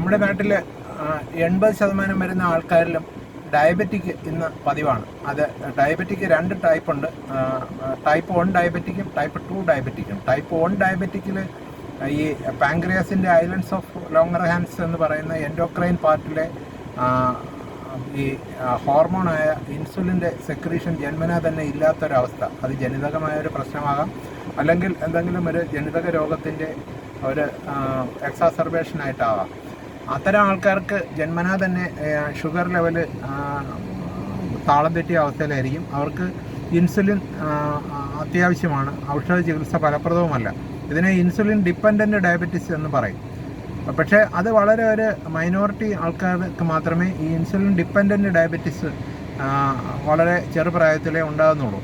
നമ്മുടെ നാട്ടിൽ 80% വരുന്ന ആൾക്കാരിലും ഡയബറ്റിക് ഇന്ന് പതിവാണ്. അത് ഡയബറ്റിക് 2 ടൈപ്പ് ഉണ്ട്. ടൈപ്പ് 1 ഡയബറ്റിക്കും ടൈപ്പ് 2 ഡയബറ്റിക്കും. ടൈപ്പ് 1 ഡയബറ്റിക്കിൽ ഈ പാങ്ക്രിയാസിൻ്റെ ഐലൻഡ്സ് ഓഫ് ലോങ്ങർഹാൻസ് എന്ന് പറയുന്ന എൻഡോക്രൈൻ പാർട്ടിലെ ഈ ഹോർമോണായ ഇൻസുലിൻ്റെ സെക്രീഷൻ ജന്മനാ തന്നെ ഇല്ലാത്തൊരവസ്ഥ. അത് ജനിതകമായ ഒരു പ്രശ്നമാകാം, അല്ലെങ്കിൽ എന്തെങ്കിലും ഒരു ജനിതക രോഗത്തിൻ്റെ ഒരു എക്സാസർബേഷനായിട്ടാവാം. അത്തരം ആൾക്കാർക്ക് ജന്മനാ തന്നെ ഷുഗർ ലെവല് താളം തെറ്റിയ അവസ്ഥയിലായിരിക്കും. അവർക്ക് ഇൻസുലിൻ അത്യാവശ്യമാണ്. ഔഷധ ചികിത്സ ഫലപ്രദവുമല്ല. ഇതിനെ ഇൻസുലിൻ ഡിപ്പെൻഡൻറ്റ് ഡയബറ്റിസ് എന്ന് പറയും. പക്ഷേ അത് വളരെ ഒരു മൈനോറിറ്റി ആൾക്കാർക്ക് മാത്രമേ ഈ ഇൻസുലിൻ ഡിപ്പെൻഡൻറ്റ് ഡയബറ്റിസ് വളരെ ചെറുപ്രായത്തിലേ ഉണ്ടാകുന്നുള്ളൂ.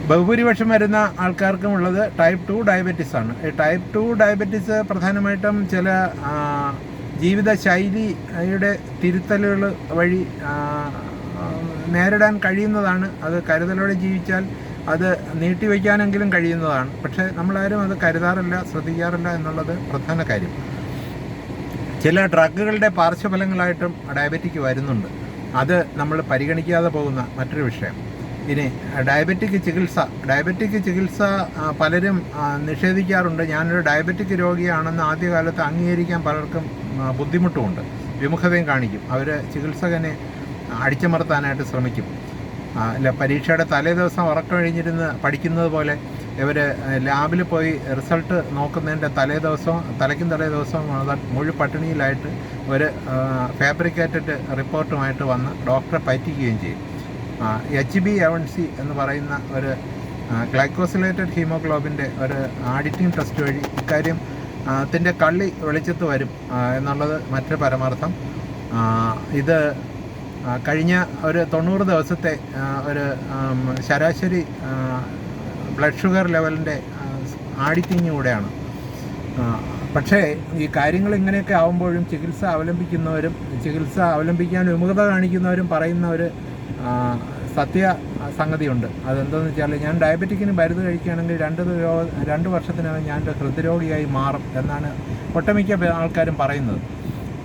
ബഹുഭൂരിപക്ഷം വരുന്ന ആൾക്കാർക്കും ഉള്ളത് ടൈപ്പ് 2 ഡയബറ്റിസ് ആണ്. ഈ ടൈപ്പ് 2 ഡയബറ്റിസ് പ്രധാനമായിട്ടും ചില ജീവിതശൈലിയുടെ തിരുത്തലുകൾ വഴി നേരിടാൻ കഴിയുന്നതാണ്. അത് കരുതലോടെ ജീവിച്ചാൽ അത് നീട്ടിവെക്കാനെങ്കിലും കഴിയുന്നതാണ്. പക്ഷേ നമ്മളാരും അത് കരുതാറില്ല, ശ്രദ്ധിക്കാറില്ല എന്നുള്ളത് പ്രധാന കാര്യം. ചില ഡ്രഗുകളുടെ പാർശ്വഫലങ്ങളായിട്ടും ഡയബറ്റിക് വരുന്നുണ്ട്. അത് നമ്മൾ പരിഗണിക്കാതെ പോകുന്ന മറ്റൊരു വിഷയം. ഇനി ഡയബറ്റിക് ചികിത്സ പലരും നിഷേധിക്കാറുണ്ട്. ഞാനൊരു ഡയബറ്റിക് രോഗിയാണെന്ന് ആദ്യകാലത്ത് അംഗീകരിക്കാൻ പലർക്കും ബുദ്ധിമുട്ടുമുണ്ട്, വിമുഖതയും കാണിക്കും. അവർ ചികിത്സകനെ അടിച്ചമർത്താനായിട്ട് ശ്രമിക്കും. പരീക്ഷയുടെ തലേ ദിവസം ഉറക്കം കഴിഞ്ഞിരുന്ന് പഠിക്കുന്നത് പോലെ ഇവർ ലാബിൽ പോയി റിസൾട്ട് നോക്കുന്നതിൻ്റെ തലയ്ക്കും തലേ ദിവസം മുഴു പട്ടിണിയിലായിട്ട് ഒരു ഫാബ്രിക്കേറ്റഡ് റിപ്പോർട്ടുമായിട്ട് വന്ന് ഡോക്ടറെ പറ്റിക്കുകയും ചെയ്യും. HbA1c എന്ന് പറയുന്ന ഒരു ഗ്ലൈക്കോസിലേറ്റഡ് ഹീമോഗ്ലോബിൻ്റെ ഒരു ആഡിറ്റിംഗ് ടെസ്റ്റ് വഴി ഇക്കാര്യം ത്തിൻ്റെ കള്ളി വെളിച്ചത്ത് വരും എന്നുള്ളത് മറ്റൊരു പരമാർത്ഥം. ഇത് കഴിഞ്ഞ ഒരു 90 ദിവസത്തെ ഒരു ശരാശരി ബ്ലഡ് ഷുഗർ ലെവലിൻ്റെ ആഡിറ്റിങ് കൂടെയാണ്. പക്ഷേ ഈ കാര്യങ്ങൾ ഇങ്ങനെയൊക്കെ ആകുമ്പോഴും ചികിത്സ അവലംബിക്കാൻ വിമുഖത കാണിക്കുന്നവരും പറയുന്ന ഒരു സംഗതിയുണ്ട്. അതെന്താണെന്ന് വെച്ചാൽ, ഞാൻ ഡയബറ്റിക്കിന് മരുന്ന് കഴിക്കുകയാണെങ്കിൽ 2 വർഷത്തിനകം ഞാൻ ഹൃദ്രോഗിയായി മാറും എന്നാണ് ഒട്ടുമിക്ക ആൾക്കാരും പറയുന്നത്.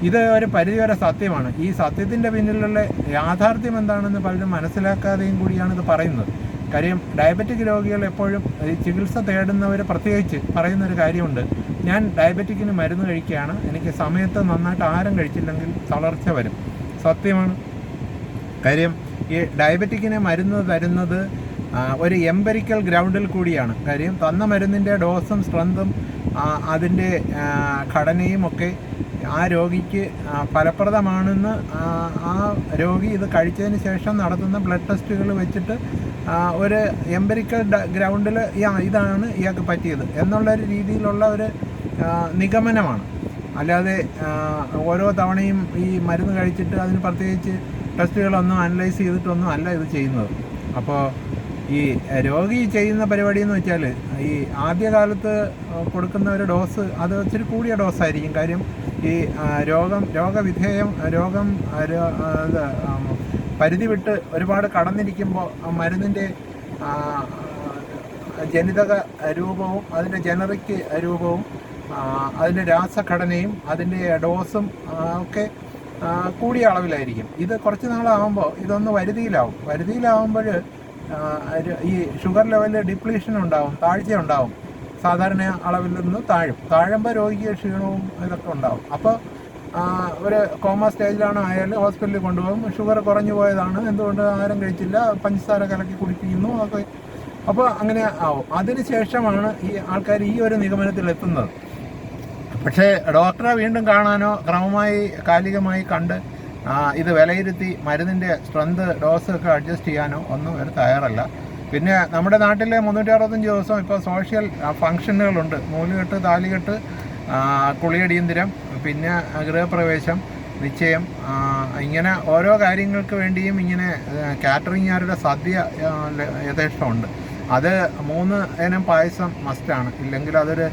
ഇത് ഒരു പരിധിവരെ സത്യമാണ്. ഈ സത്യത്തിൻ്റെ പിന്നിലുള്ള യാഥാർത്ഥ്യം എന്താണെന്ന് പലരും മനസ്സിലാക്കാതെയും കൂടിയാണ് ഇത് പറയുന്നത്. കാര്യം ഡയബറ്റിക് രോഗികൾ എപ്പോഴും ചികിത്സ തേടുന്നവർ പ്രത്യേകിച്ച് പറയുന്നൊരു കാര്യമുണ്ട്: ഞാൻ ഡയബറ്റിക്കിന് മരുന്ന് കഴിക്കുകയാണ്, എനിക്ക് സമയത്ത് നന്നായിട്ട് ആഹാരം കഴിച്ചില്ലെങ്കിൽ തളർച്ച വരും. സത്യമാണ്. കാര്യം ഈ ഡയബറ്റിക്കിന് മരുന്ന് തരുന്നത് ഒരു എംപെരിക്കൽ ഗ്രൗണ്ടിൽ കൂടിയാണ്. കാര്യം തന്ന മരുന്നിൻ്റെ ഡോസും സ്ട്രെങ്തും അതിൻ്റെ ഘടനയും ഒക്കെ ആ രോഗിക്ക് ഫലപ്രദമാണെന്ന് ആ രോഗി ഇത് കഴിച്ചതിന് ശേഷം നടത്തുന്ന ബ്ലഡ് ടെസ്റ്റുകൾ വെച്ചിട്ട് ഒരു എംപെരിക്കൽ ഗ്രൗണ്ടിൽ ഇതാണ് ഇയാൾക്ക് പറ്റിയത് എന്നുള്ളൊരു രീതിയിലുള്ള ഒരു നിഗമനമാണ്. അല്ലാതെ ഓരോ തവണയും ഈ മരുന്ന് കഴിച്ചിട്ട് അതിന് പ്രത്യേകിച്ച് ടെസ്റ്റുകളൊന്നും അനലൈസ് ചെയ്തിട്ടൊന്നും അല്ല ഇത് ചെയ്യുന്നത്. അപ്പോൾ ഈ രോഗി ചെയ്യുന്ന പരിപാടി എന്ന് വെച്ചാൽ, ഈ ആദ്യകാലത്ത് കൊടുക്കുന്ന ഒരു ഡോസ് അത് ഇച്ചിരി കൂടിയ ഡോസായിരിക്കും. കാര്യം ഈ രോഗം പരിധി വിട്ട് ഒരുപാട് കടന്നിരിക്കുമ്പോൾ മരുന്നിൻ്റെ ജനിതക രൂപവും അതിൻ്റെ ജനറിക് രൂപവും അതിൻ്റെ രാസഘടനയും അതിൻ്റെ ഡോസും ഒക്കെ കൂടിയ അളവിലായിരിക്കും. ഇത് കുറച്ച് നാളാകുമ്പോൾ ഇതൊന്ന് വരുതിയിലാവുമ്പോൾ ഈ ഷുഗർ ലെവലിൽ ഡിപ്ലീഷൻ ഉണ്ടാവും, താഴ്ച ഉണ്ടാവും. സാധാരണ അളവിൽ നിന്ന് താഴുമ്പോൾ രോഗിക്ക് ക്ഷീണവും ഇതൊക്കെ ഉണ്ടാവും. അപ്പോൾ ഒരു കോമ സ്റ്റേജിലാണ് അയാൾ ഹോസ്പിറ്റലിൽ കൊണ്ടുപോകും. ഷുഗർ കുറഞ്ഞു പോയതാണ്, എന്തുകൊണ്ട് ആഹാരം കഴിച്ചില്ല, പഞ്ചസാര കലക്കി കുടിക്കുന്നു ഒക്കെ. അപ്പോൾ അങ്ങനെ ആവും. അതിന് ശേഷമാണ് ഈ ആൾക്കാർ ഈ ഒരു നിഗമനത്തിലെത്തുന്നത്. പക്ഷേ ഡോക്ടറെ വീണ്ടും കാണാനോ ക്രമമായി കാലികമായി കണ്ട് ഇത് വിലയിരുത്തി മരുന്നിൻ്റെ സ്ട്രെങ്ത് ഡോസ് ഒക്കെ അഡ്ജസ്റ്റ് ചെയ്യാനോ ഒന്നും അവർ തയ്യാറല്ല. പിന്നെ നമ്മുടെ നാട്ടിലെ 365 ദിവസം ഇപ്പോൾ സോഷ്യൽ ഫങ്ഷനുകളുണ്ട്. നൂലുകെട്ട്, താലികെട്ട്, കുളിയടിയന്തിരം, പിന്നെ ഗൃഹപ്രവേശം, നിശ്ചയം, ഇങ്ങനെ ഓരോ കാര്യങ്ങൾക്ക് വേണ്ടിയും ഇങ്ങനെ കാറ്ററിംഗുകാരുടെ സദ്യ യഥേഷ്ടമുണ്ട്. അത് 3 ഇനം പായസം മസ്റ്റാണ്. ഇല്ലെങ്കിൽ അതൊരു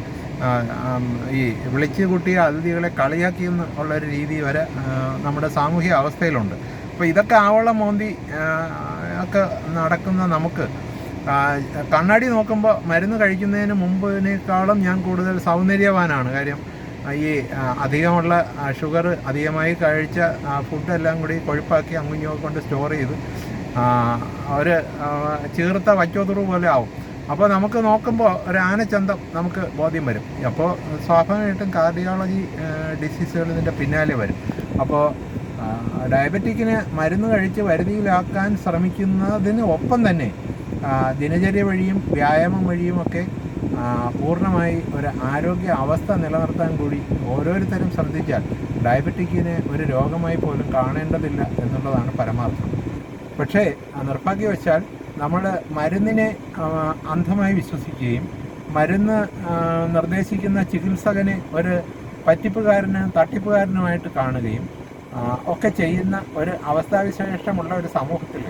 ഈ വിളിച്ചു കൂട്ടിയ അതിഥികളെ കളിയാക്കിയെന്ന് ഉള്ളൊരു രീതി വരെ നമ്മുടെ സാമൂഹിക അവസ്ഥയിലുണ്ട്. അപ്പോൾ ഇതൊക്കെ ആവോളം മോന്തി ഒക്കെ നടക്കുന്ന നമുക്ക് കണ്ണാടി നോക്കുമ്പോൾ മരുന്ന് കഴിക്കുന്നതിന് മുമ്പിനേക്കാളും ഞാൻ കൂടുതൽ സൗന്ദര്യവാനാണ്. കാര്യം ഈ അധികമുള്ള ഷുഗർ അധികമായി കഴിച്ച ഫുഡെല്ലാം കൂടി കൊഴുപ്പാക്കി അങ്ങുഞ്ഞോ കൊണ്ട് സ്റ്റോർ ചെയ്ത് ഒരു ചീർത്ത വച്ചോതുറു പോലെ ആവും. അപ്പോൾ നമുക്ക് നോക്കുമ്പോൾ ഒരു ആനച്ചന്തം നമുക്ക് ബോധ്യം വരും. അപ്പോൾ സ്വാഭാവികമായിട്ടും കാർഡിയോളജി ഡിസീസുകൾ ഇതിൻ്റെ പിന്നാലെ വരും. അപ്പോൾ ഡയബറ്റിക്കിന് മരുന്ന് കഴിച്ച് വരുതിയിലാക്കാൻ ശ്രമിക്കുന്നതിന് ഒപ്പം തന്നെ ദിനചര്യ വഴിയും വ്യായാമം വഴിയുമൊക്കെ പൂർണ്ണമായി ഒരു ആരോഗ്യ അവസ്ഥ നിലനിർത്താൻ കൂടി ഓരോരുത്തരും ശ്രദ്ധിച്ചാൽ ഡയബറ്റിക്കിനെ ഒരു രോഗമായി പോലും കാണേണ്ടതില്ല എന്നുള്ളതാണ് പരമാർത്ഥം. പക്ഷേ നിർഭാഗ്യവശാൽ നമ്മൾ മരുന്നിനെ അന്ധമായി വിശ്വസിക്കുകയും മരുന്ന് നിർദ്ദേശിക്കുന്ന ചികിത്സകനെ ഒരു തട്ടിപ്പുകാരനുമായിട്ട് കാണുകയും ഒക്കെ ചെയ്യുന്ന ഒരു അവസ്ഥാവിശേഷമുള്ള ഒരു സമൂഹത്തിൽ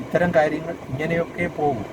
ഇത്തരം കാര്യങ്ങൾ ഇങ്ങനെയൊക്കെ പോകും.